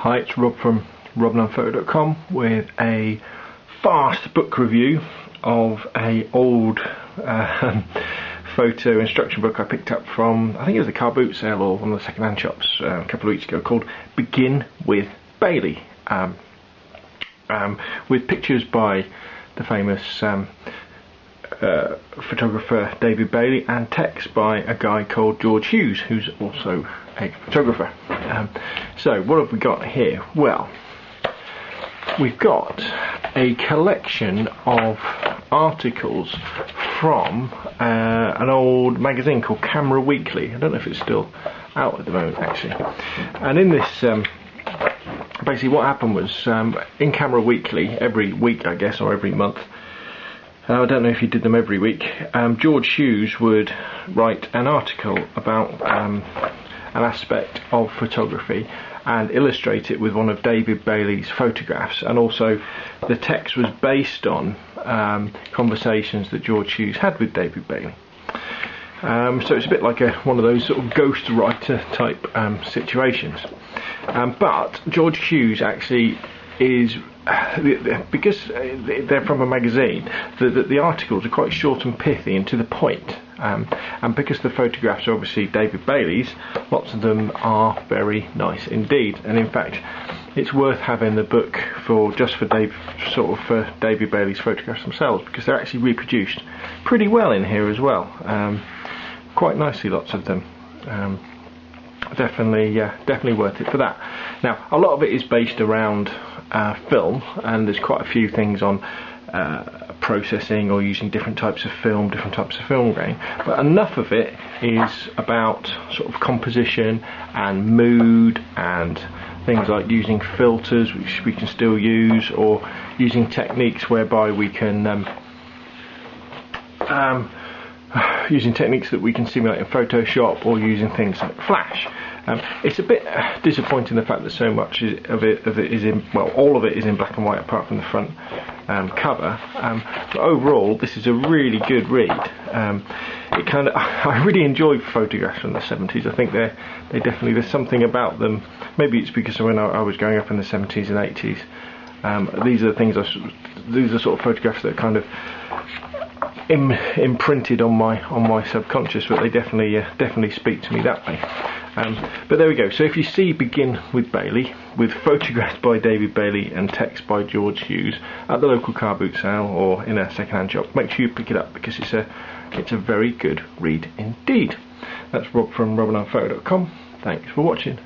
Hi, it's Rob from robandphoto.com with a fast book review of a old photo instruction book I picked up from, I think it was the car boot sale or one of the second-hand shops a couple of weeks ago, called Begin with Bailey, with pictures by the famous photographer David Bailey and text by a guy called George Hughes, who's also a photographer. So what have we got here? Well, we've got a collection of articles from an old magazine called Camera Weekly. I don't know if it's still out at the moment, actually. And in this, basically what happened was, in Camera Weekly, every week I guess, or every month, I don't know if he did them every week, George Hughes would write an article about an aspect of photography and illustrate it with one of David Bailey's photographs, and also the text was based on conversations that George Hughes had with David Bailey. So it's a bit like one of those sort of ghost writer type situations. But George Hughes actually is, because they're from a magazine, the articles are quite short and pithy and to the point. And because the photographs are obviously David Bailey's, lots of them are very nice indeed. And in fact, it's worth having the book for David Bailey's photographs themselves, because they're actually reproduced pretty well in here as well, quite nicely, lots of them. Definitely worth it for that. Now, a lot of it is based around film, and there's quite a few things on processing or using different types of film grain, but enough of it is about sort of composition and mood and things like using filters, which we can still use, or using techniques whereby we can using techniques that we can simulate in Photoshop, or using things like Flash. It's a bit disappointing the fact that so much of it is in, well, all of it is in black and white apart from the front cover. But overall, this is a really good read. I really enjoyed photographs from the 70s. I think they definitely, there's something about them. Maybe it's because when I was growing up in the 70s and 80s, these are the things. These are sort of photographs that kind of imprinted on my subconscious, but they definitely speak to me that way. But there we go. So if you see Begin with Bailey, with photographs by David Bailey and text by George Hughes at the local car boot sale or in a second-hand shop, make sure you pick it up, because it's a very good read indeed. That's Rob from robandphoto.com. Thanks for watching.